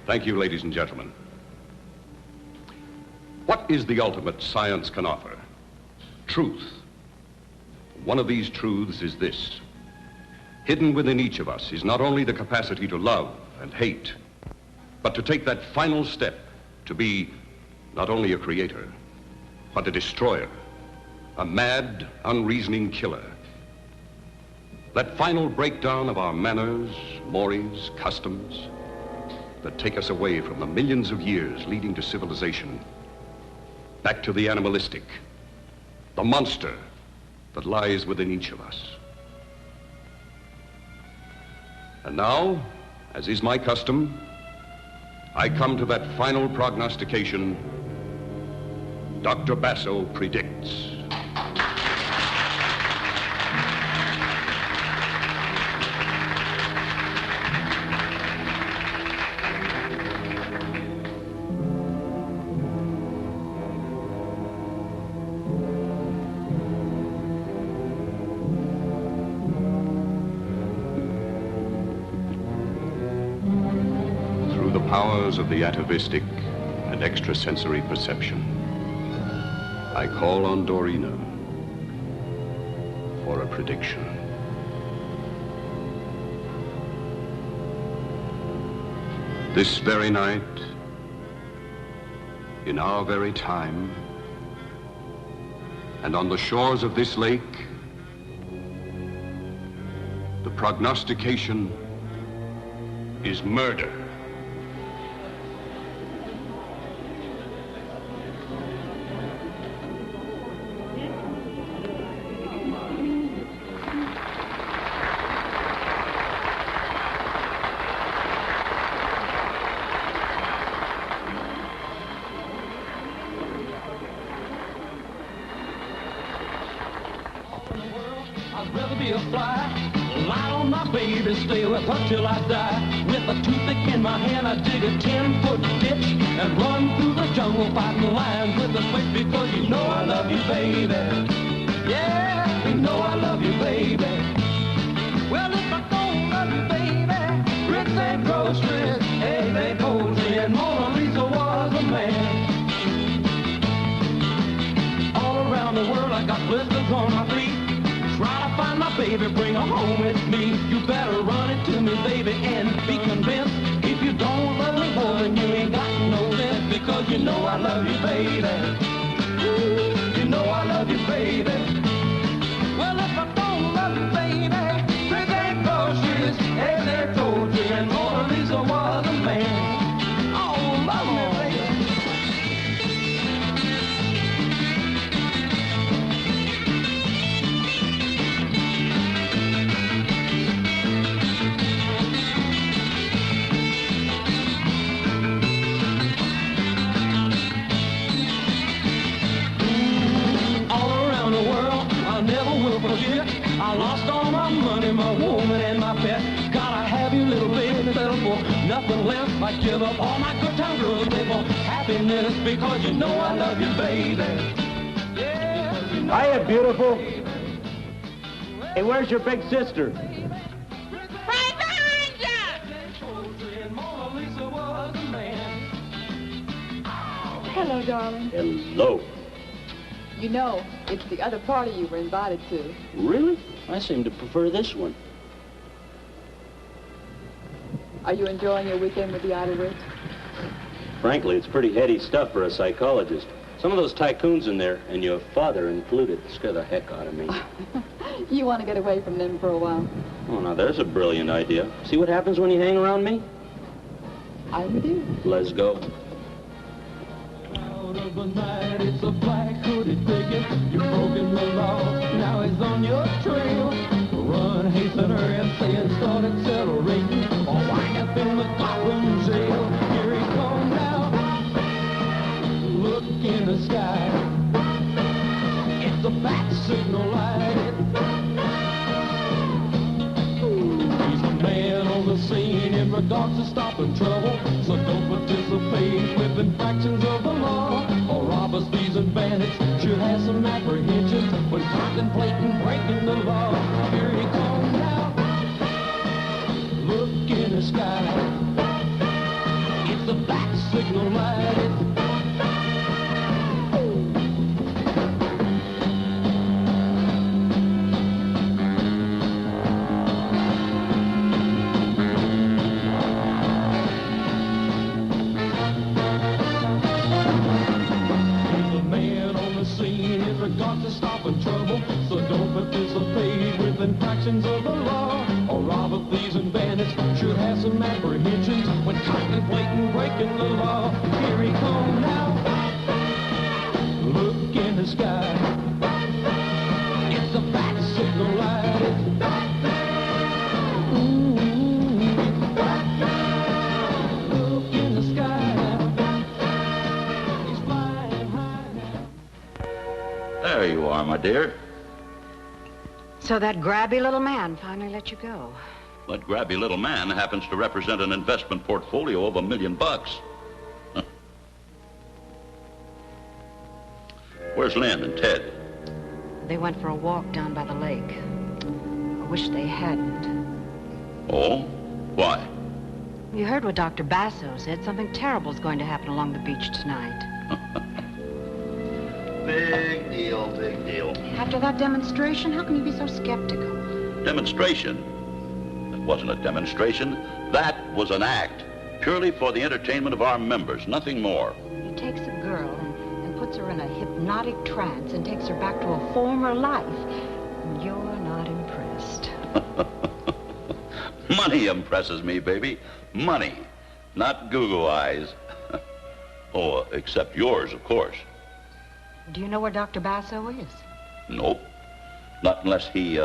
Thank you, ladies and gentlemen. What is the ultimate science can offer? Truth. One of these truths is this. Hidden within each of us is not only the capacity to love and hate, but to take that final step to be not only a creator, but a destroyer, a mad, unreasoning killer. That final breakdown of our manners, mores, customs, that take us away from the millions of years leading to civilization, back to the animalistic, the monster that lies within each of us. And now, as is my custom, I come to that final prognostication. Dr. Basso predicts. Powers of the atavistic and extrasensory perception, I call on Dorina for a prediction. This very night, in our very time, and on the shores of this lake, the prognostication is murder. Till I die. With a toothpick in my hand, I dig a 10-foot ditch and run through the jungle fighting lions with a switch, because you know I love you, baby. Yeah, you know I love you, baby. Well, if I don't love you, baby, Ritz and groceries, eggs and poultry, and Mona Lisa was a man. All around the world, I got blisters on my feet. Try to find my baby, bring her home with me. You better run it to me, baby, and be convinced. If you don't love me more, then you ain't got no sense, because you know I love you, baby. Ooh, you know I love you, baby. Well, if I don't love you, baby, Ritz and groceries, eggs and poultry, and Mona Lisa was a man. Oh, love me, baby. I lost all my money, my woman, and my pet. Gotta have you, little baby, settle for nothing less. I give up all my good time girls, they want happiness, because you know I love you, baby. Yeah, you know Hiya, beautiful. Hey, where's your big sister? Right behind you! Hello, darling. Hello. You know, it's the other party you were invited to. Really? I seem to prefer this one. Are you enjoying your weekend with the Idlewids? Frankly, it's pretty heady stuff for a psychologist. Some of those tycoons in there, and your father included, scare the heck out of me. You want to get away from them for a while? Oh, now there's a brilliant idea. See what happens when you hang around me? I'm with you. Let's go. Of the night, it's a black hooded figure. You've broken the law, now he's on your trail. Run, hasten, hurry, and say and start accelerating, or wind up in the Gotham jail. Here he comes now. Look in the sky. It's a bat signal light. He's the man on the scene in regards to stopping trouble. So don't participate with infractions of the law. Or robbers, thieves, and bandits should have some apprehension when contemplating breaking the law. Here he comes now. Look in the sky. It's the bat signal light. Got to stop in trouble, so don't participate with infractions of the law. Or robber, thieves, and bandits should have some apprehensions when contemplating breaking the law. Here he comes now. Look in the sky. It's a bat signal light. Look in the sky. He's flying high now. There you are, my dear. So that grabby little man finally let you go. That grabby little man happens to represent an investment portfolio of $1 million. Huh. Where's Lynn and Ted? They went for a walk down by the lake. I wish they hadn't. Oh? Why? You heard what Dr. Basso said. Something terrible's going to happen along the beach tonight. Big deal, big deal. After that demonstration, how can you be so skeptical? Demonstration? That wasn't a demonstration. That was an act. Purely for the entertainment of our members, nothing more. He takes a girl and puts her in a hypnotic trance and takes her back to a former life. And you're not impressed. Money impresses me, baby. Money. Not Goo-Goo eyes. Oh, except yours, of course. Do you know where Dr. Basso is? Nope. Not unless he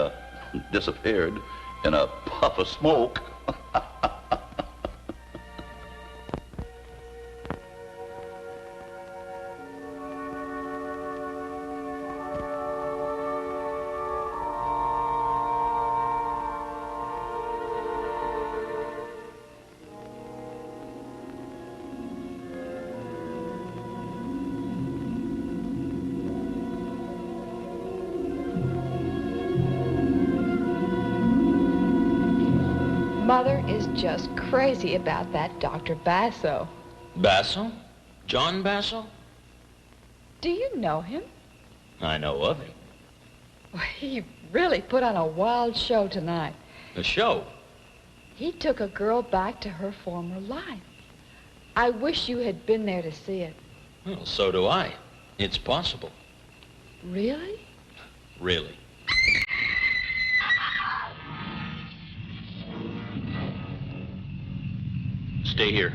disappeared in a puff of smoke. Mother is just crazy about that Dr. Basso. Basso? John Basso? Do you know him? I know of him. Well, he really put on a wild show tonight. A show? He took a girl back to her former life. I wish you had been there to see it. Well, so do I. It's possible. Really? Really. Stay here.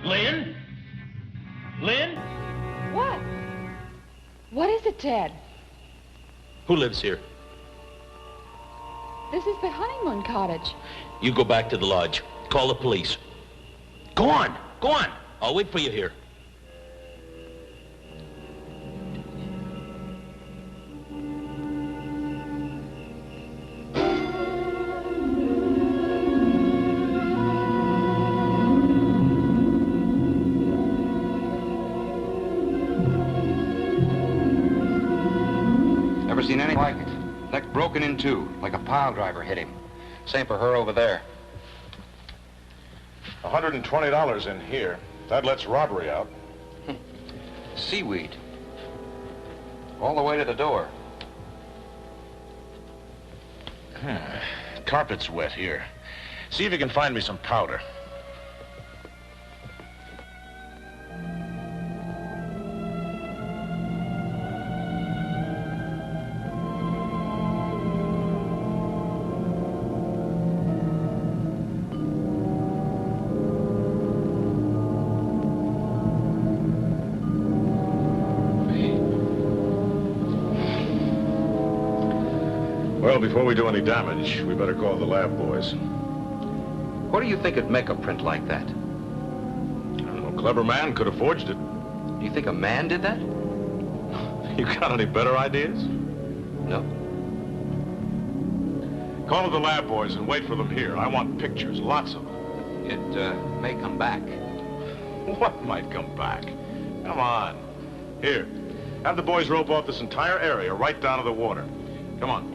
Lynn? Lynn? What? What is it, Ted? Who lives here? This is the honeymoon cottage. You go back to the lodge. Call the police. Go on. Go on. I'll wait for you here. broken in two, like a pile driver hit him. Same for her over there. $120 in here. That lets robbery out. Seaweed. All the way to the door. Carpet's wet here. See if you can find me some powder. Well, before we do any damage, we better call the lab boys. What do you think would make a print like that? I don't know, a clever man could have forged it. Do you think a man did that? You got any better ideas? No. Call the lab boys and wait for them here. I want pictures, lots of them. It may come back. What might come back? Come on. Here, have the boys rope off this entire area right down to the water. Come on.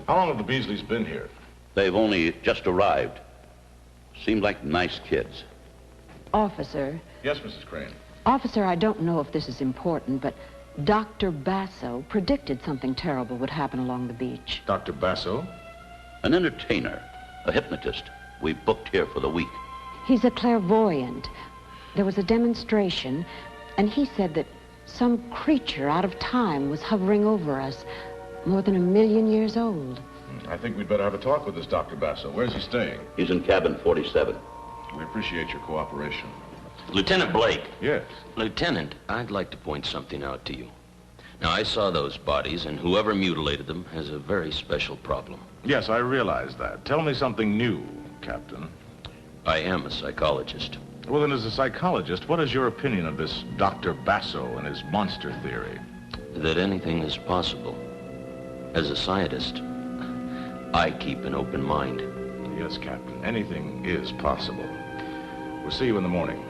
How long have the Beasleys been here? They've only just arrived. Seemed like nice kids. Officer. Yes, Mrs. Crane. Officer, I don't know if this is important, but Dr. Basso predicted something terrible would happen along the beach. Dr. Basso? An entertainer, a hypnotist. We booked here for the week. He's a clairvoyant. There was a demonstration, and he said that some creature out of time was hovering over us, more than 1,000,000 years old. I think we'd better have a talk with this Dr. Basso. Where's he staying? He's in cabin 47. We appreciate your cooperation. Lieutenant Blake. Yes. Lieutenant, I'd like to point something out to you. Now, I saw those bodies, and whoever mutilated them has a very special problem. Yes, I realize that. Tell me something new, Captain. I am a psychologist. Well, then, as a psychologist, what is your opinion of this Dr. Basso and his monster theory? That anything is possible. As a scientist, I keep an open mind. Yes, Captain. Anything is possible. We'll see you in the morning.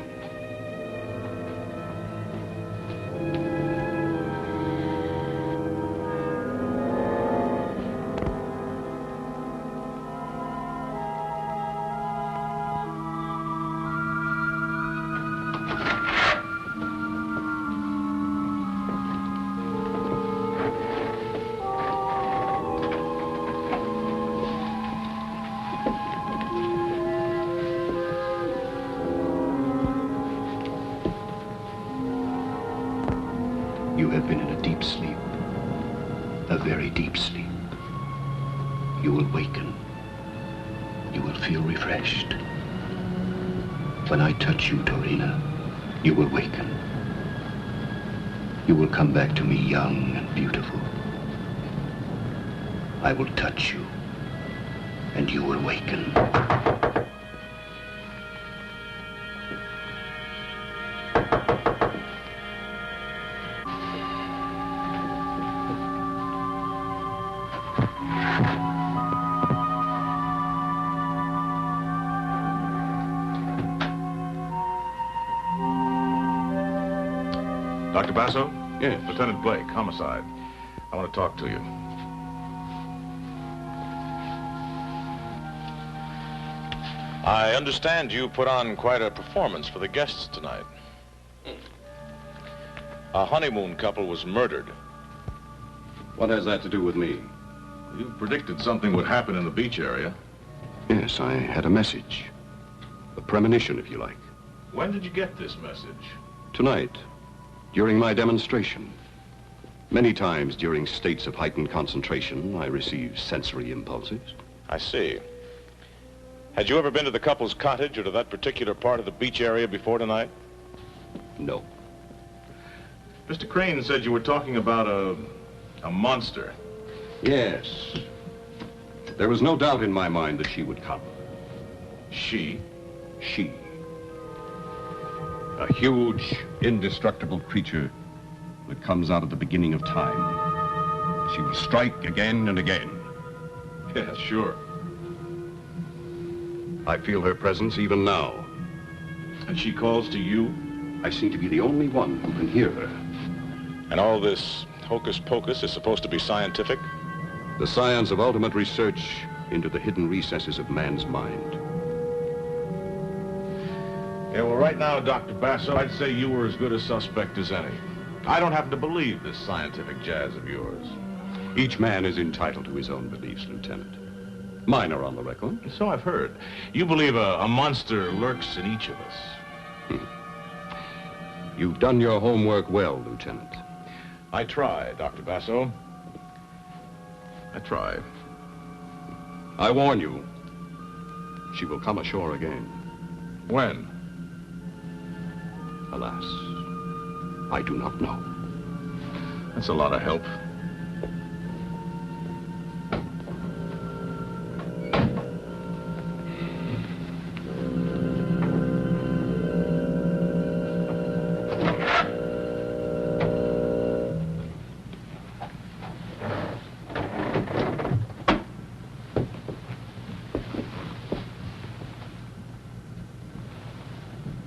You have been in a deep sleep, a very deep sleep. You will waken. You will feel refreshed. When I touch you, Dorina, you will waken. You will come back to me young and beautiful. I will touch you, and you will waken. Dr. Basso? Yes. Lieutenant Blake, homicide. I want to talk to you. I understand you put on quite a performance for the guests tonight. A honeymoon couple was murdered. What has that to do with me? You predicted something would happen in the beach area. Yes, I had a message. A premonition, if you like. When did you get this message? Tonight, during my demonstration. Many times during states of heightened concentration, I receive sensory impulses. I see. Had you ever been to the couple's cottage or to that particular part of the beach area before tonight? No. Mr. Crane said you were talking about a monster. Yes. There was no doubt in my mind that she would come. She? She. A huge, indestructible creature that comes out at the beginning of time. She will strike again and again. Yeah, sure. I feel her presence even now. And she calls to you? I seem to be the only one who can hear her. And all this hocus-pocus is supposed to be scientific? The science of ultimate research into the hidden recesses of man's mind. Yeah, well, right now, Dr. Basso, I'd say you were as good a suspect as any. I don't happen to believe this scientific jazz of yours. Each man is entitled to his own beliefs, Lieutenant. Mine are on the record. So I've heard. You believe a monster lurks in each of us. You've done your homework well, Lieutenant. I try, Dr. Basso. I try. I warn you, she will come ashore again. When? Alas, I do not know. That's a lot of help.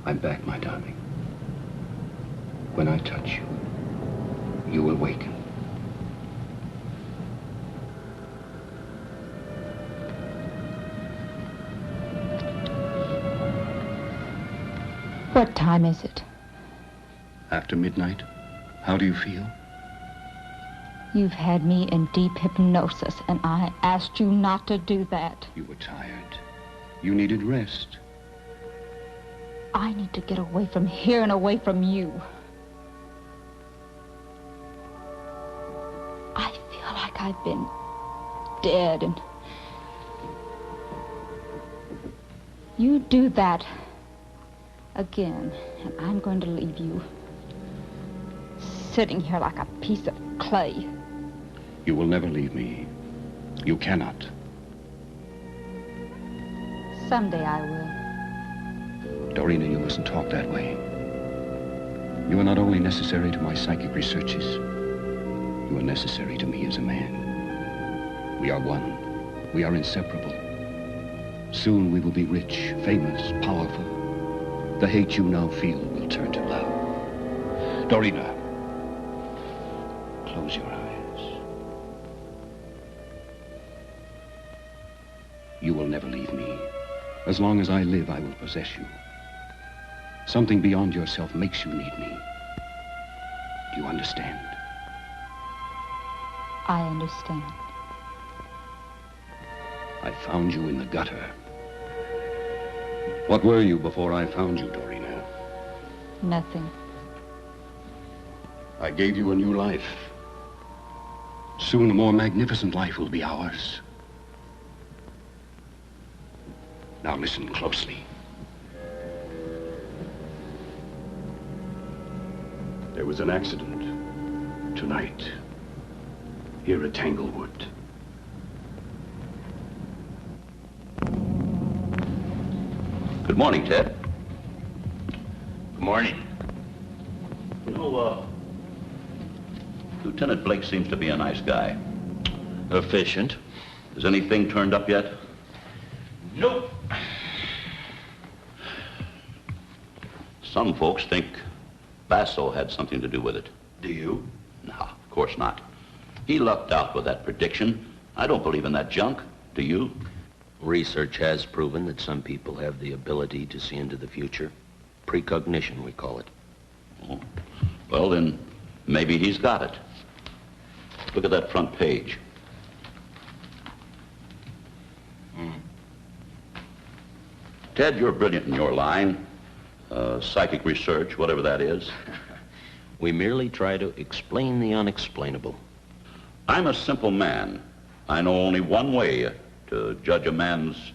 I'm back, my darling. When I touch you, you will waken. What time is it? After midnight, how do you feel? You've had me in deep hypnosis, and I asked you not to do that. You were tired. You needed rest. I need to get away from here and away from you. I feel like I've been dead, and you do that again, and I'm going to leave you sitting here like a piece of clay. You will never leave me. You cannot. Someday I will. Dorina, you mustn't talk that way. You are not only necessary to my psychic researches, you are necessary to me as a man. We are one. We are inseparable. Soon we will be rich, famous, powerful. The hate you now feel will turn to love. Dorina, close your eyes. You will never leave me. As long as I live, I will possess you. Something beyond yourself makes you need me. Do you understand? I understand. I found you in the gutter. What were you before I found you, Dorina? Nothing. I gave you a new life. Soon a more magnificent life will be ours. Now listen closely. There was an accident tonight here at Tanglewood. Good morning, Ted. Good morning. You know, Lieutenant Blake seems to be a nice guy. Efficient. Has anything turned up yet? Nope. Some folks think Basso had something to do with it. Do you? No, of course not. He lucked out with that prediction. I don't believe in that junk. Do you? Research has proven that some people have the ability to see into the future. Precognition, we call it. Oh. Well, then, maybe he's got it. Look at that front page. Ted, you're brilliant in your line. Psychic research, whatever that is. We merely try to explain the unexplainable. I'm a simple man. I know only one way to judge a man's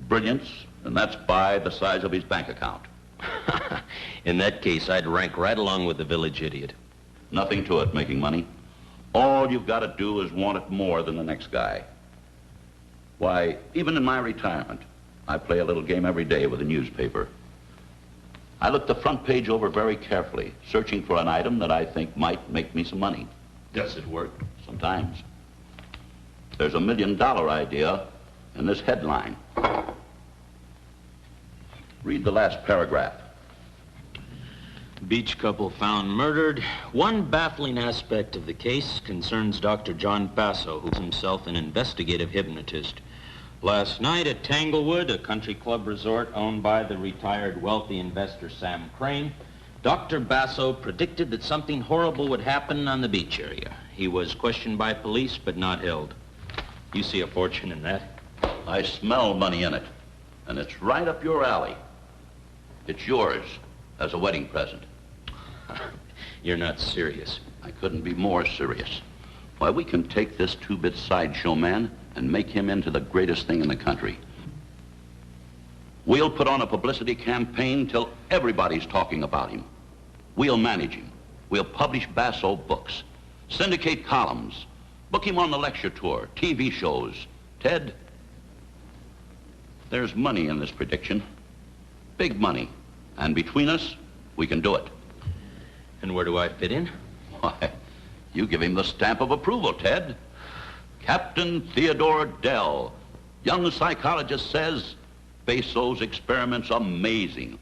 brilliance, and that's by the size of his bank account. In that case, I'd rank right along with the village idiot. Nothing to it, making money. All you've got to do is want it more than the next guy. Why, even in my retirement, I play a little game every day with a newspaper. I look the front page over very carefully, searching for an item that I think might make me some money. Does it work? Sometimes. There's $1 million idea in this headline. Read the last paragraph. Beach couple found murdered. One baffling aspect of the case concerns Dr. John Basso, who's himself an investigative hypnotist. Last night at Tanglewood, a country club resort owned by the retired wealthy investor Sam Crane, Dr. Basso predicted that something horrible would happen on the beach area. He was questioned by police, but not held. You see a fortune in that? I smell money in it, and it's right up your alley. It's yours as a wedding present. You're not serious. I couldn't be more serious. Why, we can take this two-bit sideshow man and make him into the greatest thing in the country. We'll put on a publicity campaign till everybody's talking about him. We'll manage him. We'll publish Basso books, syndicate columns, book him on the lecture tour, TV shows. Ted, there's money in this prediction. Big money. And between us, we can do it. And where do I fit in? Why, you give him the stamp of approval, Ted. Captain Theodore Dell, young psychologist, says Basso's experiment's amazing.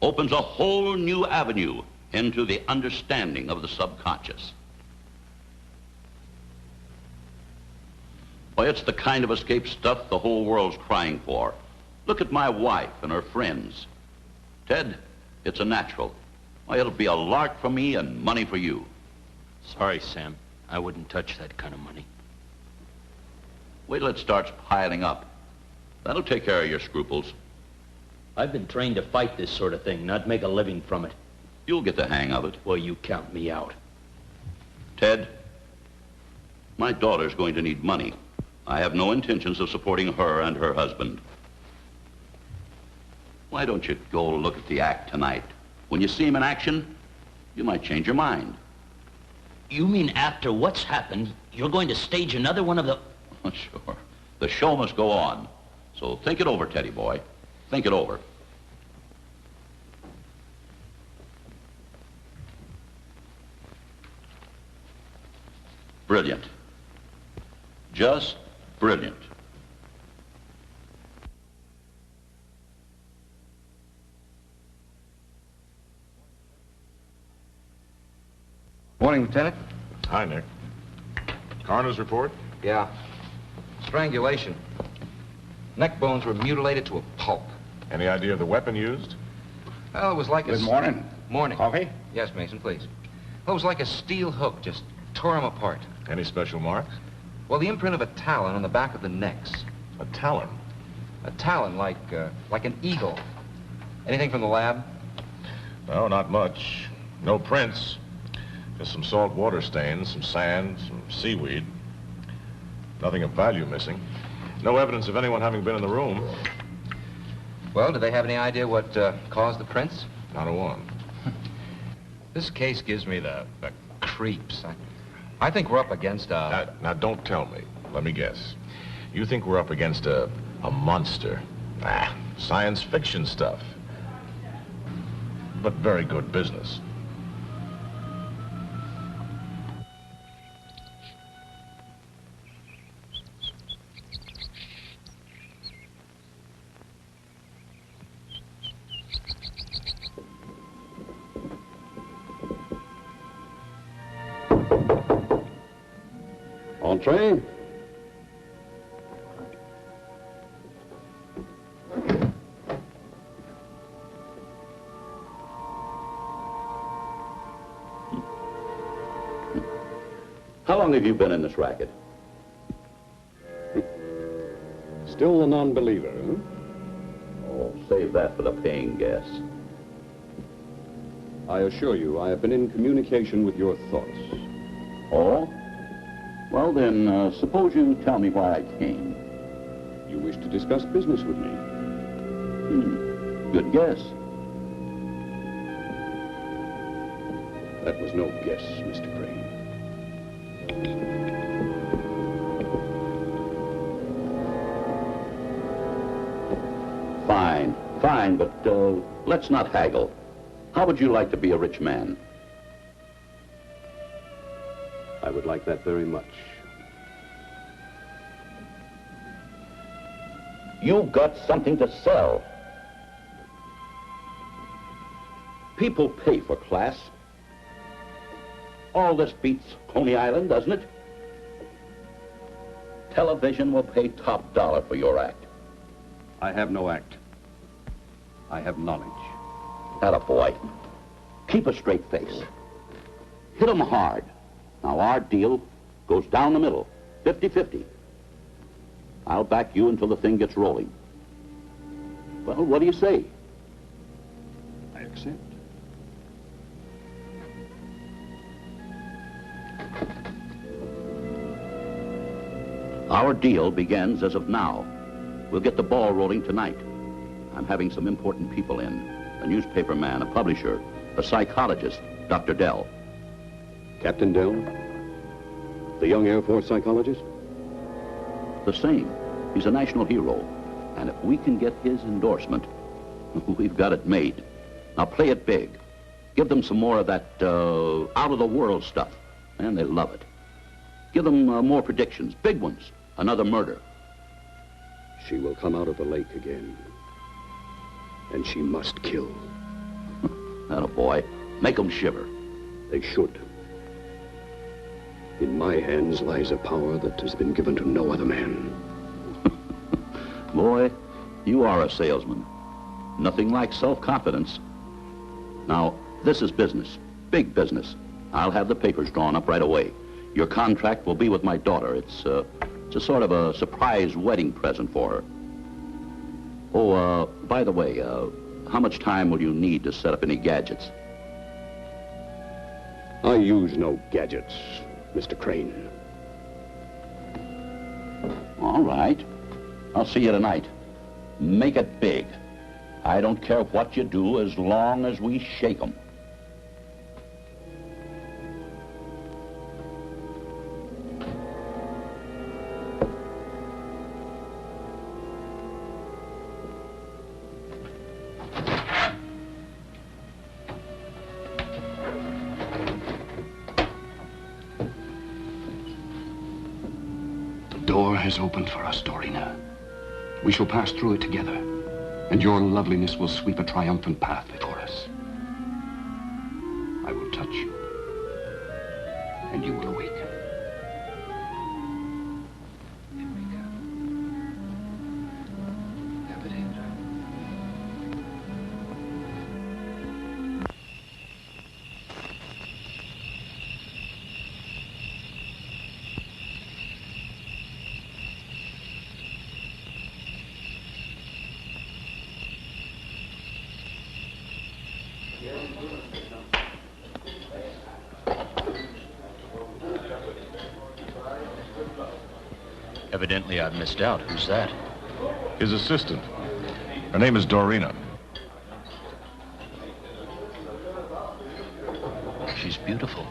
Opens a whole new avenue into the understanding of the subconscious. Why, it's the kind of escape stuff the whole world's crying for. Look at my wife and her friends. Ted, it's a natural. Why, it'll be a lark for me and money for you. Sorry, Sam. I wouldn't touch that kind of money. Wait till it starts piling up. That'll take care of your scruples. I've been trained to fight this sort of thing, not make a living from it. You'll get the hang of it. Well, you count me out. Ted, my daughter's going to need money. I have no intentions of supporting her and her husband. Why don't you go look at the act tonight? When you see him in action, you might change your mind. You mean after what's happened, you're going to stage another one of the... Oh, sure. The show must go on. So think it over, Teddy boy. Think it over. Brilliant. Just brilliant. Morning, Lieutenant. Hi, Nick. Coroner's report? Yeah. Strangulation. Neck bones were mutilated to a pulp. Any idea of the weapon used? Well, it was like a... Good morning. Morning. Coffee? Yes, Mason, please. Well, it was like a steel hook, just tore him apart. Any special marks? Well, the imprint of a talon on the back of the necks. A talon? A talon, like an eagle. Anything from the lab? No, not much. No prints. Just some salt water stains, some sand, some seaweed. Nothing of value missing. No evidence of anyone having been in the room. Well, do they have any idea what caused the prints? Not a one. This case gives me the creeps. I think we're up against a... Now, don't tell me. Let me guess. You think we're up against a monster? Science fiction stuff. But very good business. Entree. How long have you been in this racket? Still a non-believer, huh? Oh, save that for the paying guests. I assure you, I have been in communication with your thoughts. Oh? Well, then, suppose you tell me why I came. You wish to discuss business with me. Good guess. That was no guess, Mr. Crane. Fine, but let's not haggle. How would you like to be a rich man? I would like that very much. You've got something to sell. People pay for class. All this beats Coney Island, doesn't it? Television will pay top dollar for your act. I have no act. I have knowledge. Attaboy. Keep a straight face. Hit 'em hard. Now, our deal goes down the middle, 50-50. I'll back you until the thing gets rolling. Well, what do you say? I accept. Our deal begins as of now. We'll get the ball rolling tonight. I'm having some important people in. A newspaper man, a publisher, a psychologist, Dr. Dell. Captain Dell? The young Air Force psychologist? The same. He's a national hero. And if we can get his endorsement, we've got it made. Now play it big. Give them some more of that out-of-the-world stuff. And they love it. Give them more predictions, big ones. Another murder. She will come out of the lake again. And she must kill. Attaboy. Make them shiver. They should. In my hands lies a power that has been given to no other man. Boy, you are a salesman. Nothing like self-confidence. Now, this is business. Big business. I'll have the papers drawn up right away. Your contract will be with my daughter. It's a sort of a surprise wedding present for her. Oh, by the way, how much time will you need to set up any gadgets? I use no gadgets, Mr. Crane. All right. I'll see you tonight. Make it big. I don't care what you do as long as we shake 'em. The door has opened for us, Dorina. We shall pass through it together, and your loveliness will sweep a triumphant path before us. I will touch you, and you will awaken. Evidently, I've missed out. Who's that? His assistant. Her name is Dorina. She's beautiful.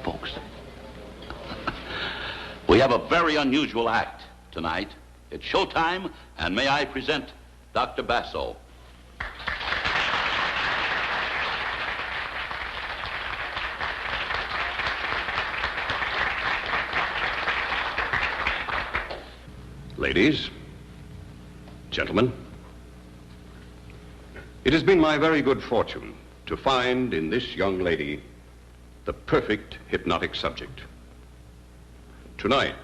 Folks. We have a very unusual act tonight. It's showtime, and may I present Dr. Basso. Ladies, gentlemen, it has been my very good fortune to find in this young lady the perfect hypnotic subject. Tonight,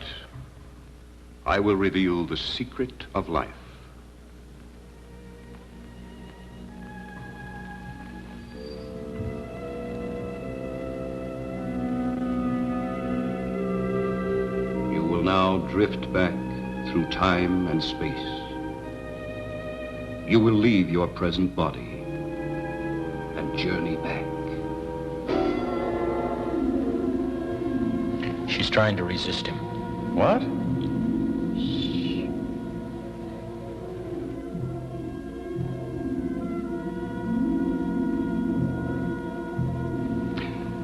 I will reveal the secret of life. You will now drift back through time and space. You will leave your present body and journey back. She's trying to resist him. What?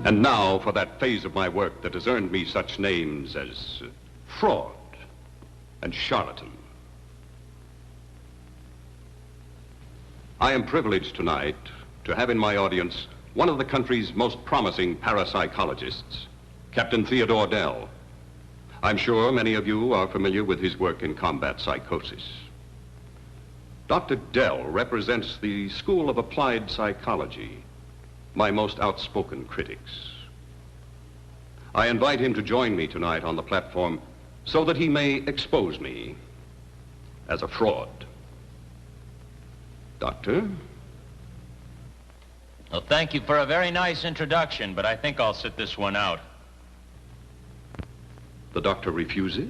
And now for that phase of my work that has earned me such names as fraud and charlatan. I am privileged tonight to have in my audience one of the country's most promising parapsychologists, Captain Theodore Dell. I'm sure many of you are familiar with his work in combat psychosis. Dr. Dell represents the School of Applied Psychology, my most outspoken critics. I invite him to join me tonight on the platform so that he may expose me as a fraud. Doctor? Well, thank you for a very nice introduction, but I think I'll sit this one out. The doctor refuses?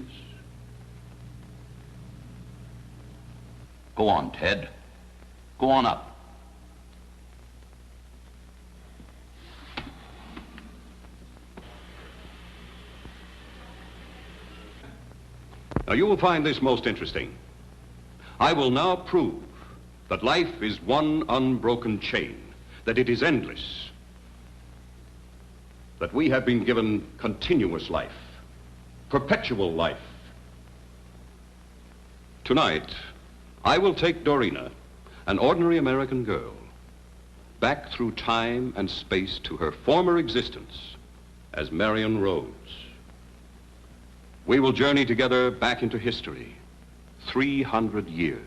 Go on, Ted. Go on up. Now, you will find this most interesting. I will now prove that life is one unbroken chain, that it is endless, that we have been given continuous life, perpetual life. Tonight, I will take Dorina, an ordinary American girl, back through time and space to her former existence as Marion Rhodes. We will journey together back into history, 300 years.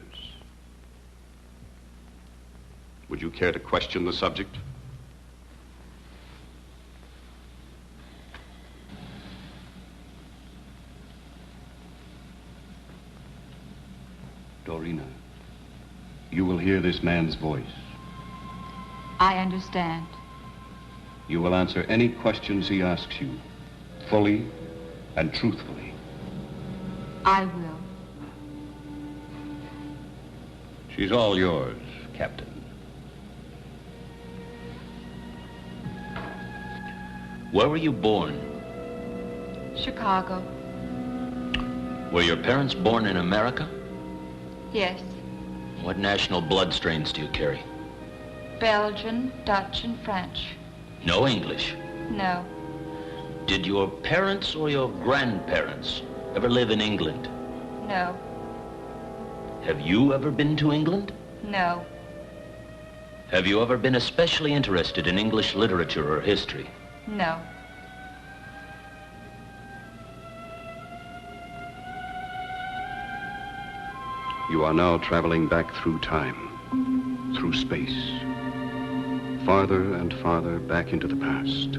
Would you care to question the subject? Dorina, you will hear this man's voice. I understand. You will answer any questions he asks you, fully and truthfully. I will. She's all yours, Captain. Where were you born? Chicago. Were your parents born in America? Yes. What national blood strains do you carry? Belgian, Dutch, and French. No English? No. Did your parents or your grandparents ever live in England? No. Have you ever been to England? No. Have you ever been especially interested in English literature or history? No. You are now traveling back through time, through space, farther and farther back into the past.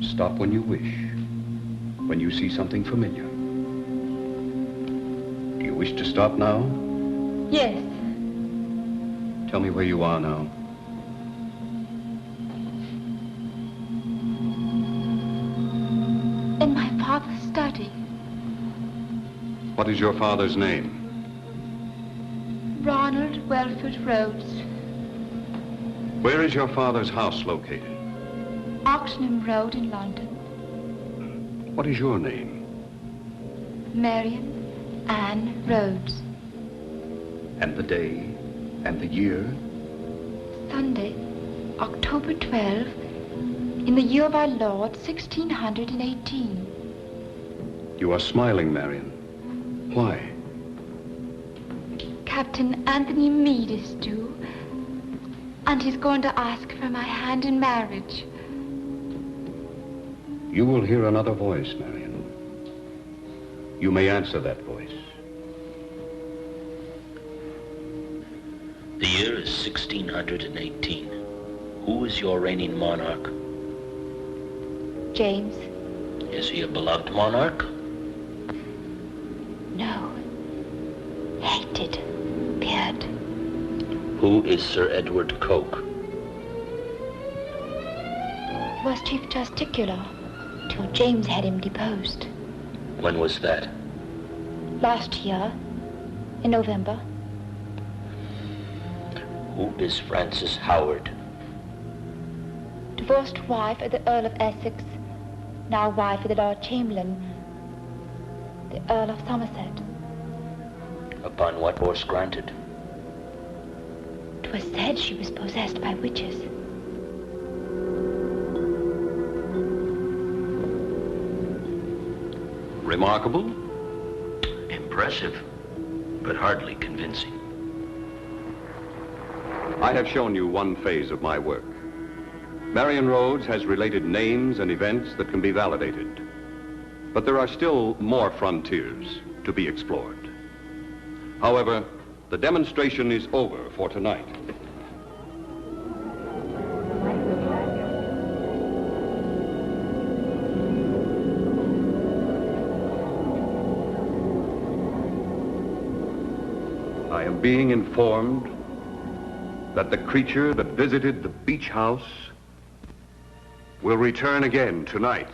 Stop when you wish, when you see something familiar. Do you wish to stop now? Yes. Tell me where you are now. In my father's study. What is your father's name? Ronald Welford Rhodes. Where is your father's house located? Oxenham Road in London. What is your name? Marion Ann Rhodes. And the day and the year? Sunday, October 12, in the year of our Lord, 1618. You are smiling, Marion. Why? Captain Anthony Meade is due, and he's going to ask for my hand in marriage. You will hear another voice, Marion. You may answer that voice. The year is 1618. Who is your reigning monarch? James. Is he a beloved monarch? No. Hated. Beard. Who is Sir Edward Coke? He was Chief Justiciar till James had him deposed. When was that? Last year, in November. Who is Frances Howard? Divorced wife of the Earl of Essex, now wife of the Lord Chamberlain, the Earl of Somerset. Upon what force granted? 'Twas said she was possessed by witches. Remarkable? Impressive, but hardly convincing. I have shown you one phase of my work. Marion Rhodes has related names and events that can be validated. But there are still more frontiers to be explored. However, the demonstration is over for tonight. I am being informed that the creature that visited the beach house will return again tonight.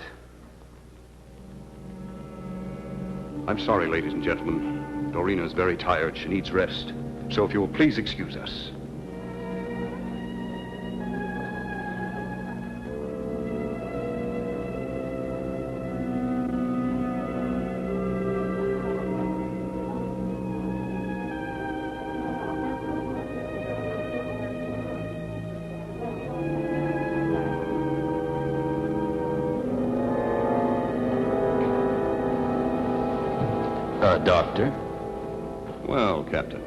I'm sorry, ladies and gentlemen. Dorina is very tired. She needs rest. So if you will please excuse us. Doctor? Well, Captain,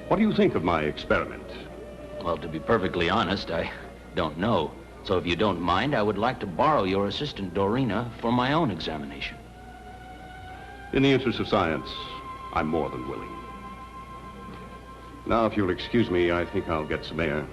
what do you think of my experiment? Well, to be perfectly honest, I don't know. So if you don't mind, I would like to borrow your assistant, Dorina, for my own examination. In the interest of science, I'm more than willing. Now, if you'll excuse me, I think I'll get some air.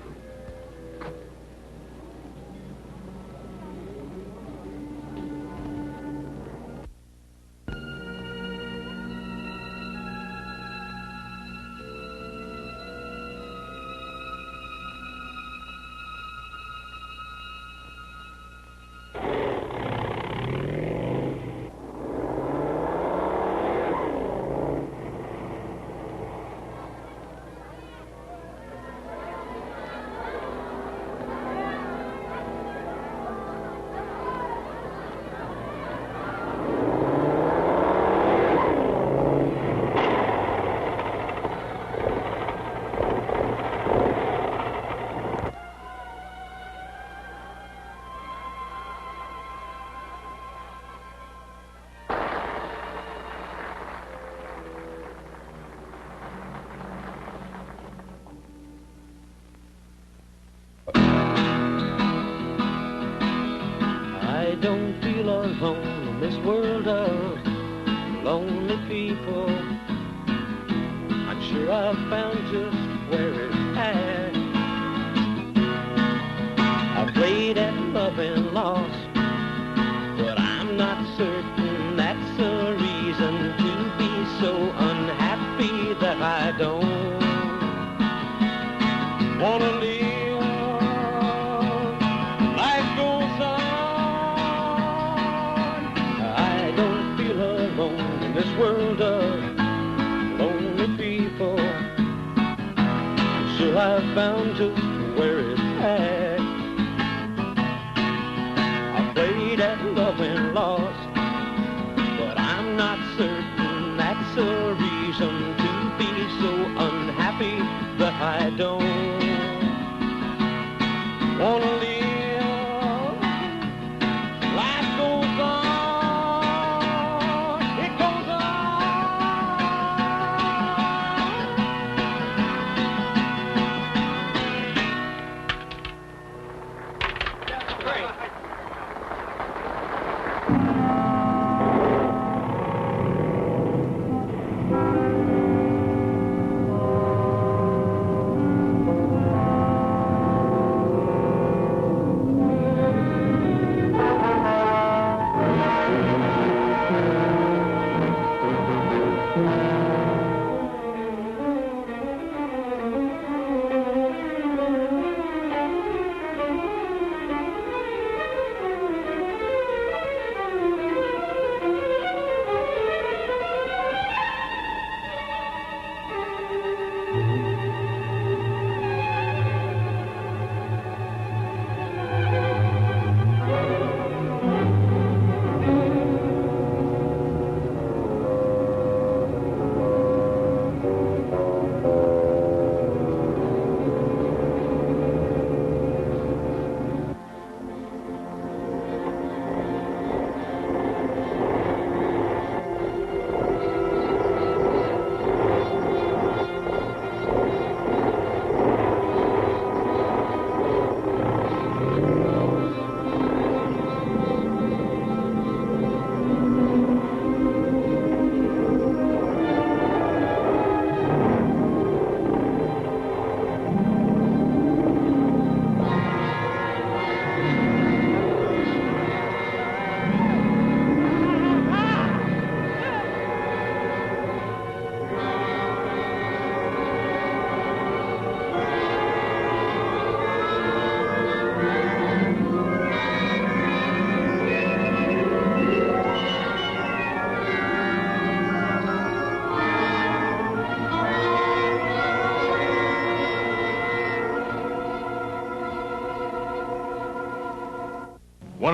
I don't feel alone in this world of lonely people. I'm sure I've found just where it's at. I've played at love and lost, but I'm not certain that's a reason to be so unhappy that I don't want to live. Life goes on. I don't feel alone in this world of lonely people. I'm sure I've found just where it's at. I played at love and lost, but I'm not certain that's a reason to be so unhappy that I don't want to live. Life goes on, it goes on. Great.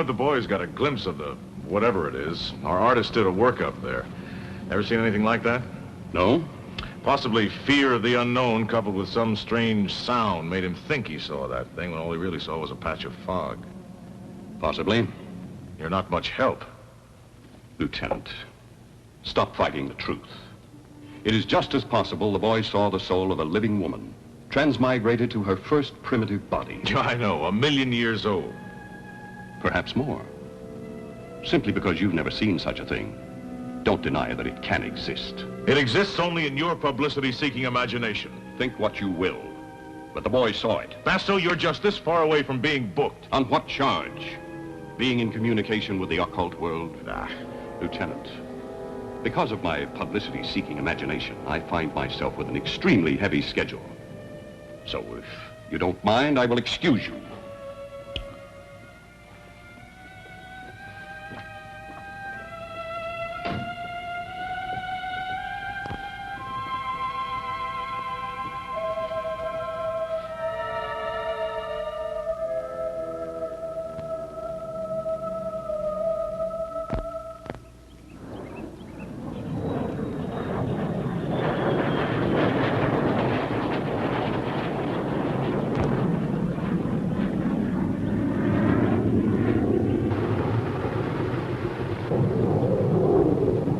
of the boys got a glimpse of the whatever it is. Our artist did a workup there. Ever seen anything like that? No? Possibly fear of the unknown coupled with some strange sound made him think he saw that thing when all he really saw was a patch of fog. Possibly. You're not much help. Lieutenant, stop fighting the truth. It is just as possible the boy saw the soul of a living woman, transmigrated to her first primitive body. I know, 1,000,000 years old. Perhaps more. Simply because you've never seen such a thing, don't deny that it can exist. It exists only in your publicity-seeking imagination. Think what you will, but the boy saw it. Basso, you're just this far away from being booked. On what charge? Being in communication with the occult world? Lieutenant, because of my publicity-seeking imagination, I find myself with an extremely heavy schedule. So if you don't mind, I will excuse you.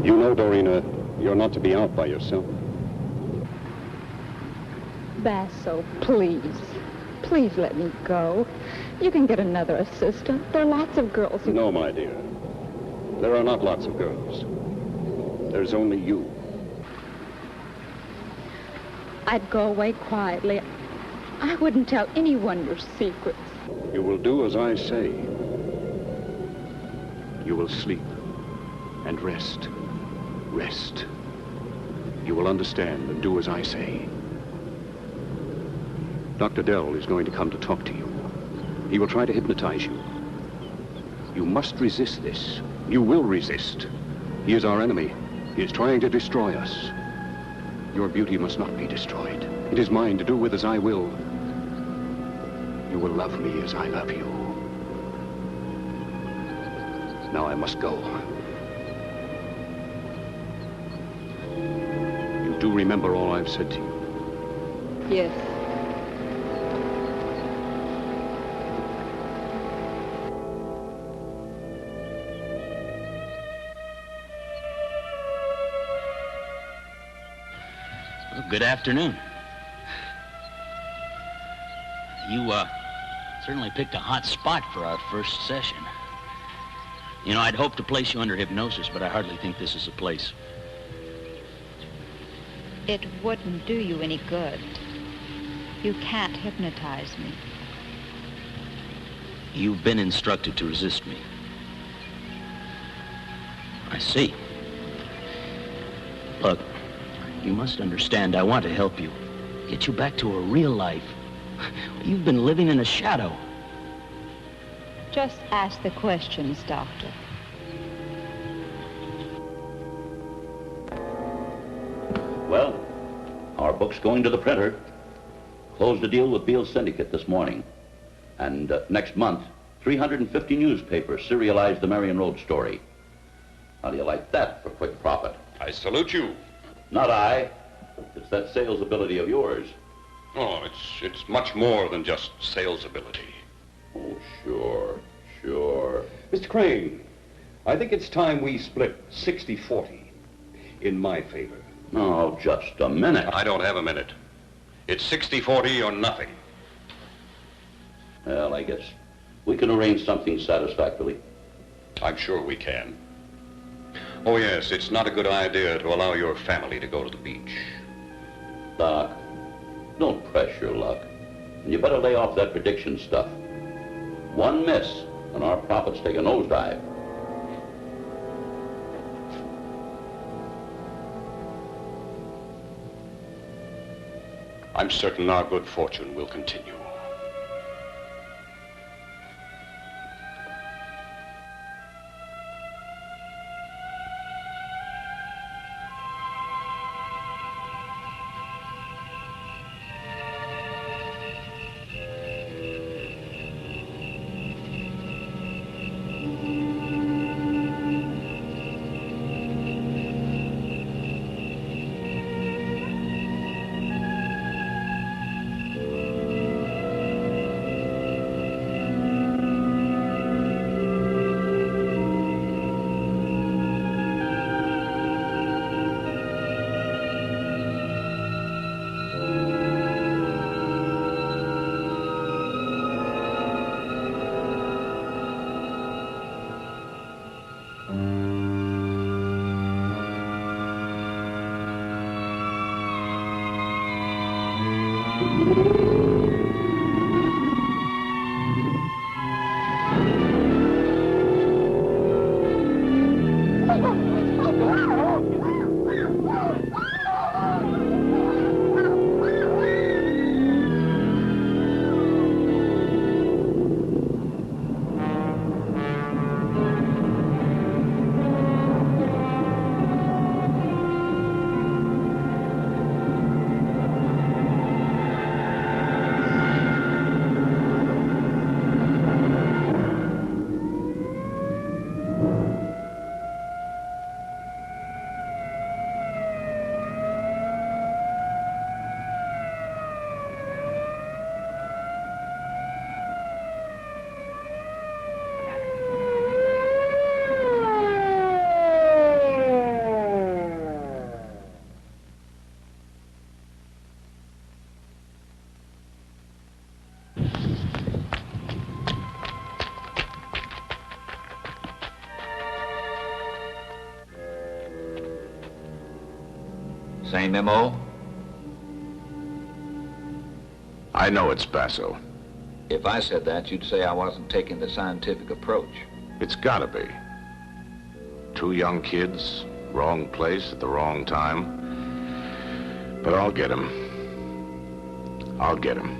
You know, Dorina, you're not to be out by yourself. Basso, please. Please let me go. You can get another assistant. There are lots of girls who... No, my dear. There are not lots of girls. There's only you. I'd go away quietly. I wouldn't tell anyone your secrets. You will do as I say. You will sleep and rest. Rest. You will understand and do as I say. Dr. Dell is going to come to talk to you. He will try to hypnotize you. You must resist this. You will resist. He is our enemy. He is trying to destroy us. Your beauty must not be destroyed. It is mine to do with as I will. You will love me as I love you. Now I must go. You do remember all I've said to you? Yes. Well, good afternoon. You, certainly picked a hot spot for our first session. You know, I'd hoped to place you under hypnosis, but I hardly think this is the place. It wouldn't do you any good. You can't hypnotize me. You've been instructed to resist me. I see. Look, you must understand, I want to help you. Get you back to a real life. You've been living in a shadow. Just ask the questions, Doctor. Well, our book's going to the printer. Closed a deal with Beale Syndicate this morning. And next month, 350 newspapers serialize the Marion Road story. How do you like that for quick profit? I salute you. Not I. It's that sales ability of yours. Oh, it's much more than just sales ability. Oh, sure, sure. Mr. Crane, I think it's time we split 60-40 in my favor. Oh, just a minute. I don't have a minute. It's 60-40 or nothing. Well, I guess we can arrange something satisfactorily. I'm sure we can. Oh, yes, it's not a good idea to allow your family to go to the beach. Doc, don't press your luck. And you better lay off that prediction stuff. One miss, and our profits take a nosedive. I'm certain our good fortune will continue. Same M.O.? I know it's Basso. If I said that, you'd say I wasn't taking the scientific approach. It's gotta be. Two young kids, wrong place at the wrong time. But I'll get him. I'll get him.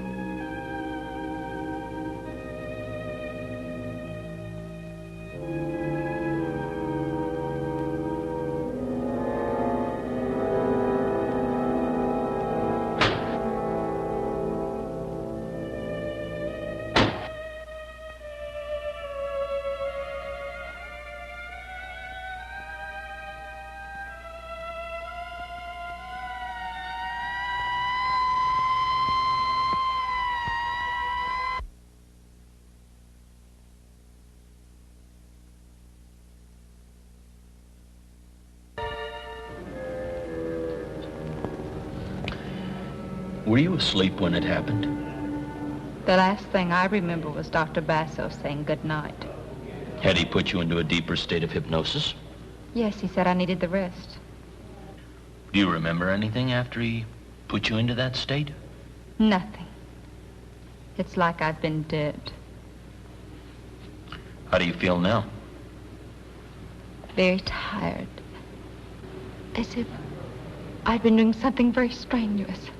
Were you asleep when it happened? The last thing I remember was Dr. Basso saying good night. Had he put you into a deeper state of hypnosis? Yes, he said I needed the rest. Do you remember anything after he put you into that state? Nothing. It's like I've been dead. How do you feel now? Very tired. As if I'd been doing something very strenuous.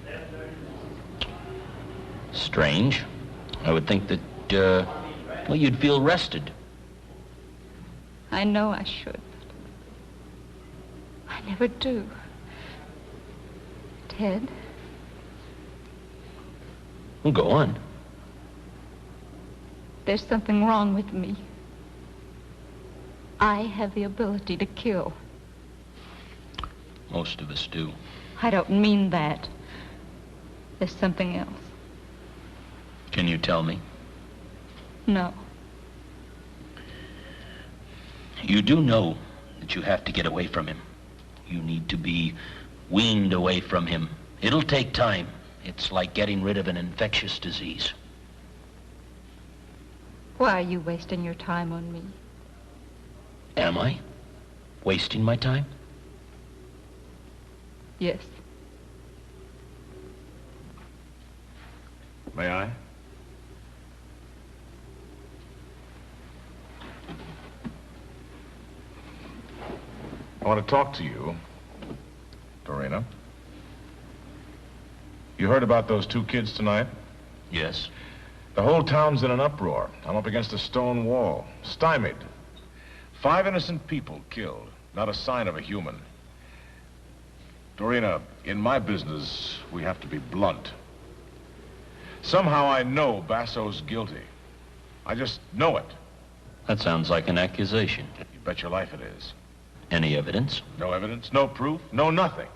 Strange. I would think that, well, you'd feel rested. I know I should. I never do. Ted? Well, go on. There's something wrong with me. I have the ability to kill. Most of us do. I don't mean that. There's something else. Can you tell me? No. You do know that you have to get away from him. You need to be weaned away from him. It'll take time. It's like getting rid of an infectious disease. Why are you wasting your time on me? Am I? Wasting my time? Yes. May I? I want to talk to you, Dorina. You heard about those two kids tonight? Yes. The whole town's in an uproar. I'm up against a stone wall, stymied. 5 innocent people killed, not a sign of a human. Dorina, in my business, we have to be blunt. Somehow I know Basso's guilty. I just know it. That sounds like an accusation. You bet your life it is. Any evidence? No evidence, no proof, no nothing.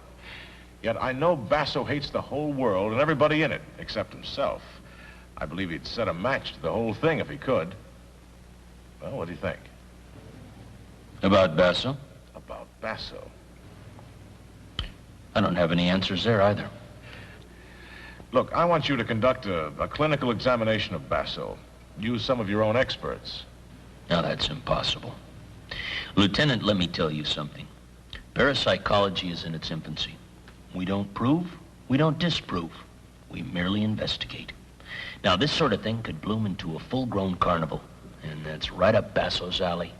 Yet I know Basso hates the whole world and everybody in it, except himself. I believe he'd set a match to the whole thing if he could. Well, what do you think? About Basso? About Basso. I don't have any answers there either. Look, I want you to conduct a clinical examination of Basso. Use some of your own experts. Now, that's impossible. Lieutenant, let me tell you something. Parapsychology is in its infancy. We don't prove, we don't disprove. We merely investigate. Now, this sort of thing could bloom into a full-grown carnival, and that's right up Basso's alley.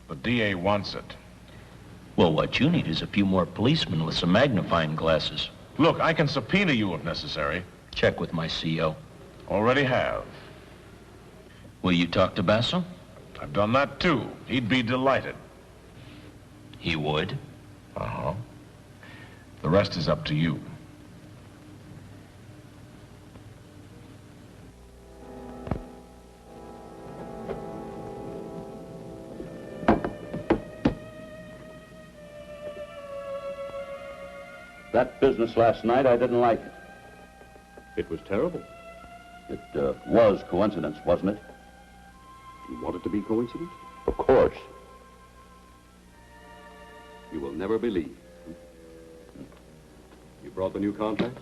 The DA wants it. Well, what you need is a few more policemen with some magnifying glasses. Look, I can subpoena you if necessary. Check with my CO. Already have. Will you talk to Basso? I've done that, too. He'd be delighted. He would? Uh-huh. The rest is up to you. That business last night, I didn't like it. It was terrible. It was coincidence, wasn't it? You want it to be coincidence? Of course. You will never believe. You brought the new contracts?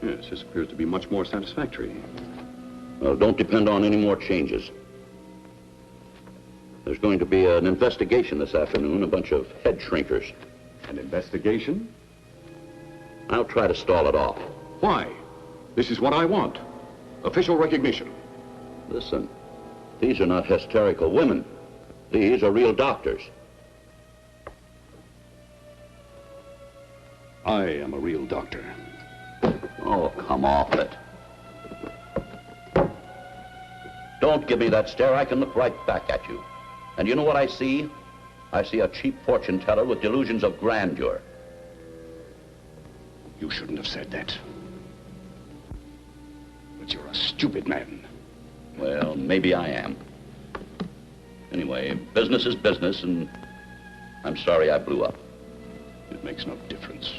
Yes, this appears to be much more satisfactory. Well, don't depend on any more changes. There's going to be an investigation this afternoon, a bunch of head shrinkers. An investigation? I'll try to stall it off. Why? This is what I want. Official recognition. Listen, these are not hysterical women. These are real doctors. I am a real doctor. Oh, come off it. Don't give me that stare. I can look right back at you. And you know what I see? I see a cheap fortune teller with delusions of grandeur. You shouldn't have said that. But you're a stupid man. Well, maybe I am. Anyway, business is business, and I'm sorry I blew up. It makes no difference.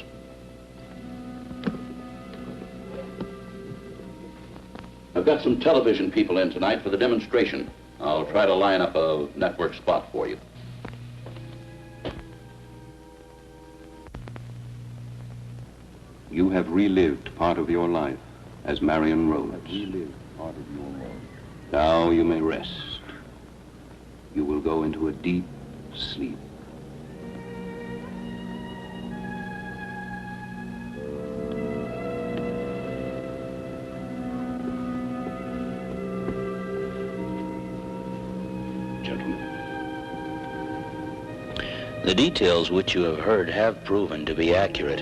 I've got some television people in tonight for the demonstration. I'll try to line up a network spot for you. You have relived part of your life as Marion Rhodes. Relived part of your life. Now you may rest. You will go into a deep sleep. The details which you have heard have proven to be accurate.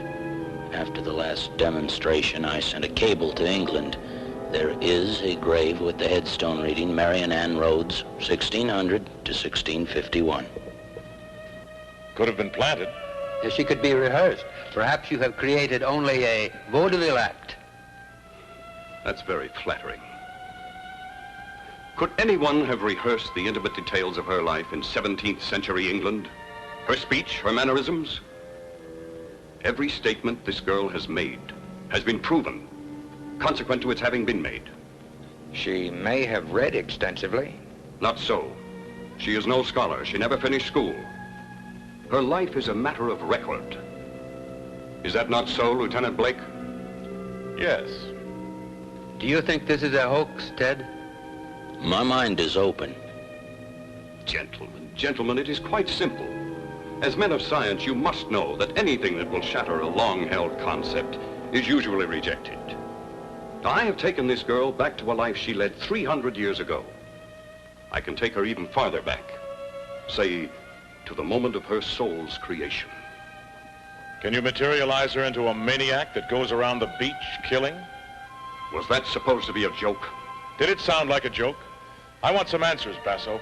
After the last demonstration, I sent a cable to England. There is a grave with the headstone reading Marion Ann Rhodes, 1600 to 1651. Could have been planted. She could be rehearsed. Perhaps you have created only a vaudeville act. That's very flattering. Could anyone have rehearsed the intimate details of her life in 17th century England? Her speech, her mannerisms? Every statement this girl has made has been proven, consequent to its having been made. She may have read extensively. Not so. She is no scholar. She never finished school. Her life is a matter of record. Is that not so, Lieutenant Blake? Yes. Do you think this is a hoax, Ted? My mind is open. Gentlemen, it is quite simple. As men of science, you must know that anything that will shatter a long-held concept is usually rejected. I have taken this girl back to a life she led 300 years ago. I can take her even farther back, say, to the moment of her soul's creation. Can you materialize her into a maniac that goes around the beach killing? Was that supposed to be a joke? Did it sound like a joke? I want some answers, Basso.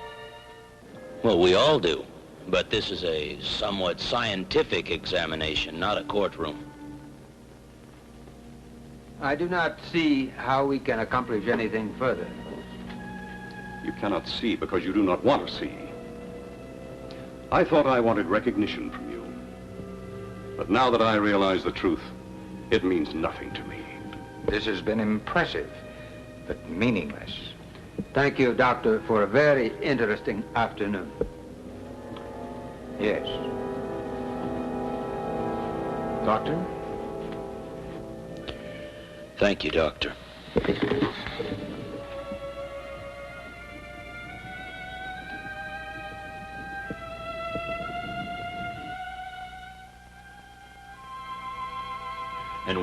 Well, we all do. But this is a somewhat scientific examination, not a courtroom. I do not see how we can accomplish anything further. You cannot see because you do not want to see. I thought I wanted recognition from you. But now that I realize the truth, it means nothing to me. This has been impressive, but meaningless. Thank you, Doctor, for a very interesting afternoon. Yes. Doctor? Thank you, Doctor.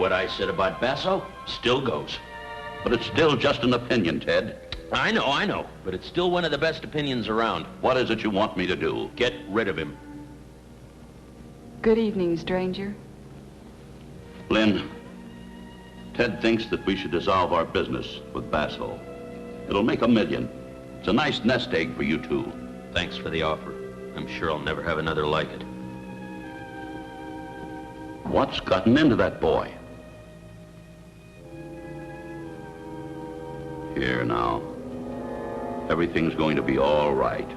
what I said about Basso still goes. But it's still just an opinion, Ted. I know. But it's still one of the best opinions around. What is it you want me to do? Get rid of him. Good evening, stranger. Lynn, Ted thinks that we should dissolve our business with Basso. It'll make $1 million. It's a nice nest egg for you two. Thanks for the offer. I'm sure I'll never have another like it. What's gotten into that boy? Here now. Everything's going to be all right.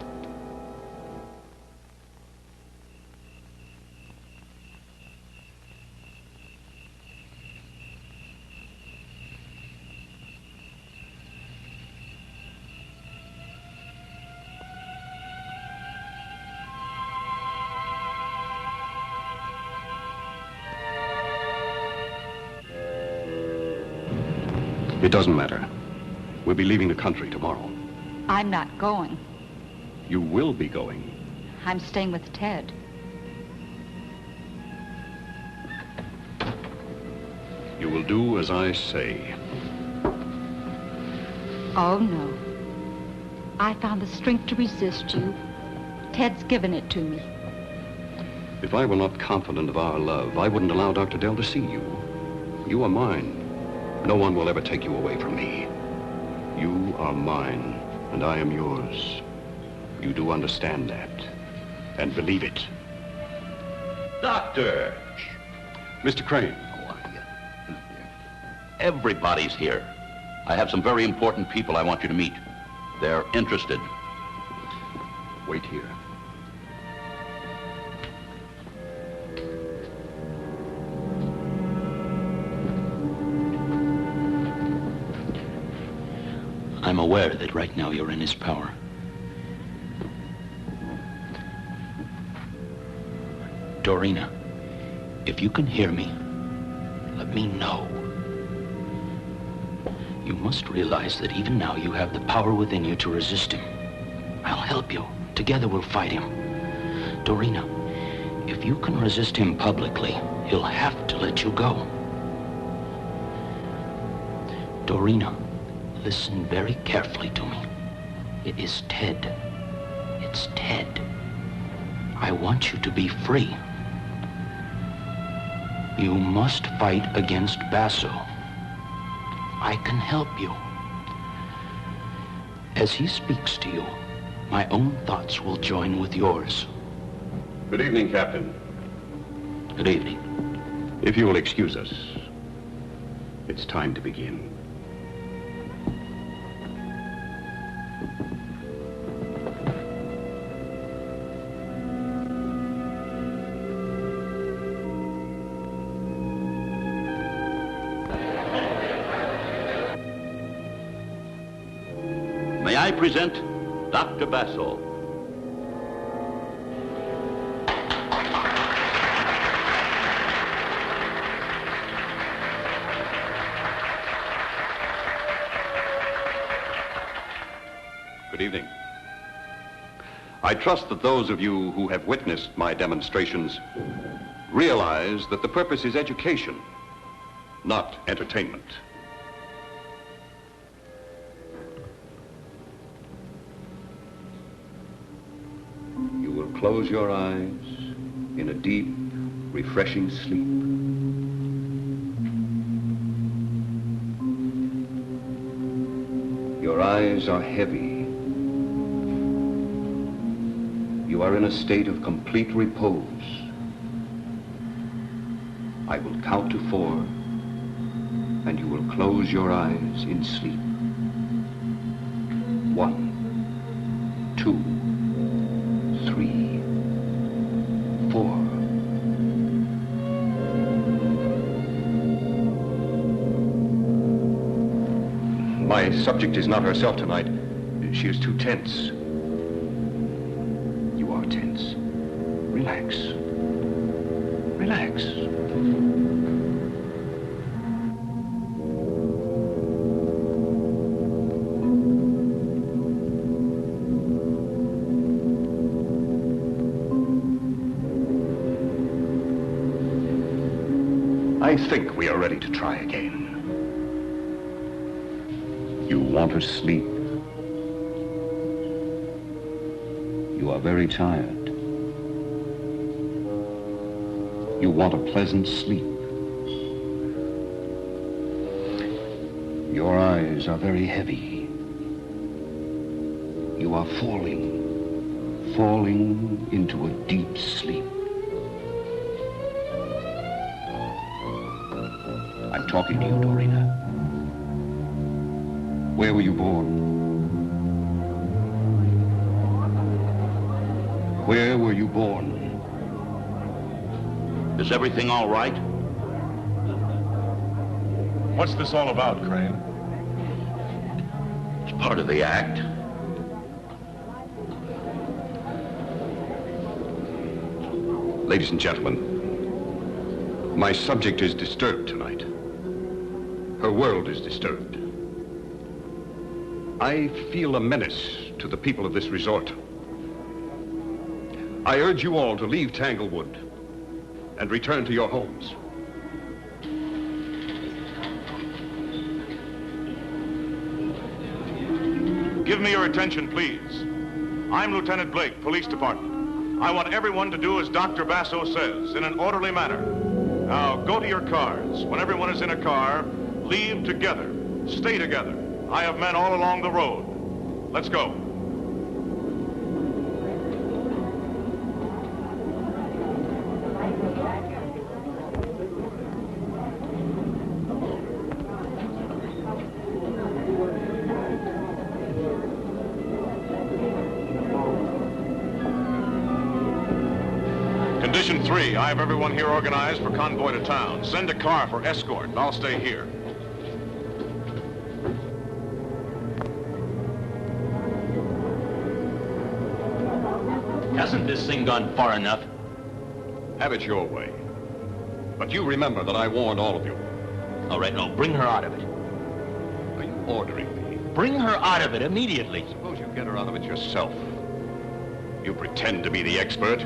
It doesn't matter. We'll be leaving the country tomorrow. I'm not going. You will be going. I'm staying with Ted. You will do as I say. Oh, no. I found the strength to resist you. Ted's given it to me. If I were not confident of our love, I wouldn't allow Dr. Dell to see you. You are mine. No one will ever take you away from me. You are mine, and I am yours. You do understand that, and believe it. Doctor! Mr. Crane. Everybody's here. I have some very important people I want you to meet. They're interested. Wait here. I'm aware that right now you're in his power. Dorina, if you can hear me, let me know. You must realize that even now you have the power within you to resist him. I'll help you. Together we'll fight him. Dorina, if you can resist him publicly, he'll have to let you go. Dorina, listen very carefully to me. It is Ted. It's Ted. I want you to be free. You must fight against Basso. I can help you. As he speaks to you, my own thoughts will join with yours. Good evening, Captain. Good evening. If you will excuse us, it's time to begin. May I present Dr. Basso. Good evening. I trust that those of you who have witnessed my demonstrations realize that the purpose is education, not entertainment. You will close your eyes in a deep, refreshing sleep. Your eyes are heavy. You are in a state of complete repose. I will count to 4, and you will close your eyes in sleep. 1, 2, 3, 4. My subject is not herself tonight. She is too tense. You are tense. Relax. Relax. I think we are ready to try again. You want to sleep. You are very tired. You want a pleasant sleep. Your eyes are very heavy. You are falling into a deep sleep. I'm talking to you, Dorina. Where were you born? Where were you born? Is everything all right? What's this all about, Crane? It's part of the act. Ladies and gentlemen, my subject is disturbed tonight. Her world is disturbed. I feel a menace to the people of this resort. I urge you all to leave Tanglewood and return to your homes. Give me your attention, please. I'm Lieutenant Blake, Police Department. I want everyone to do as Dr. Basso says, in an orderly manner. Now, go to your cars. When everyone is in a car, leave together. Stay together. I have men all along the road. Let's go. Condition 3, I have everyone here organized for convoy to town. Send a car for escort, and I'll stay here. Hasn't this thing gone far enough? Have it your way. But you remember that I warned all of you. All right, no, bring her out of it. Are you ordering me? Bring her out of it immediately. Suppose you get her out of it yourself. You pretend to be the expert.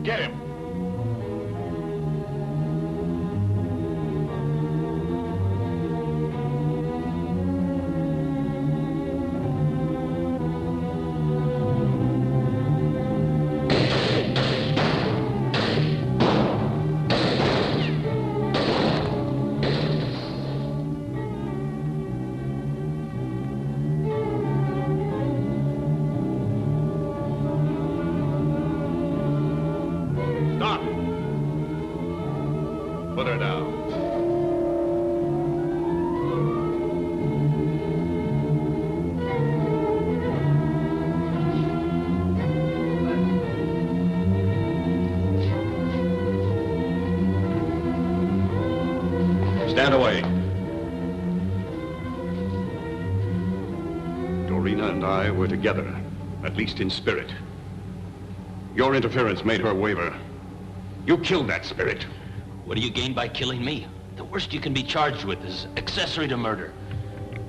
Get him. Put her down. Stand away. Dorina and I were together, at least in spirit. Your interference made her waver. You killed that spirit. What do you gain by killing me? The worst you can be charged with is accessory to murder.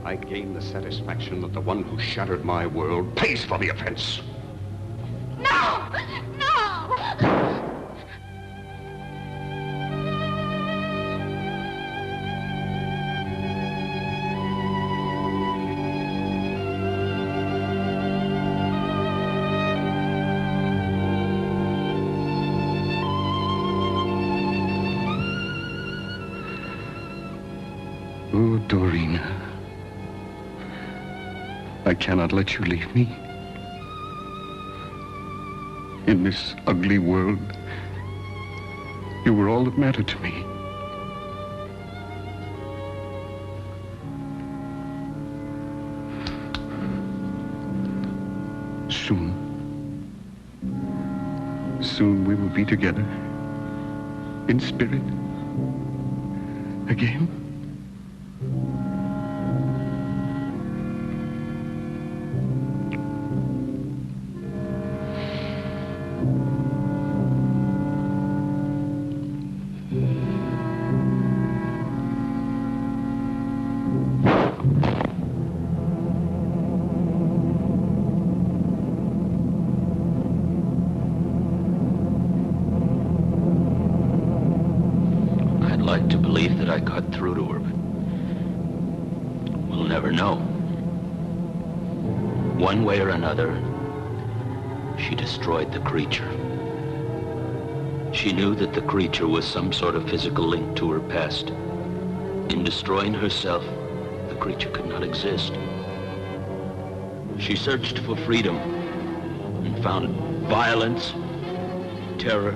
I gain the satisfaction that the one who shattered my world pays for the offense. No! No! Oh, Dorina. I cannot let you leave me. In this ugly world, you were all that mattered to me. Soon we will be together, in spirit, again. Like to believe that I got through to her, but we'll never know. One way or another, she destroyed the creature. She knew that the creature was some sort of physical link to her past. In destroying herself, the creature could not exist. She searched for freedom and found violence, terror,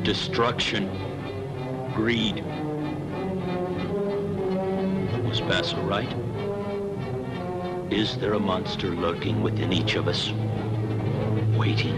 destruction, greed. Was Basso right? Is there a monster lurking within each of us? Waiting.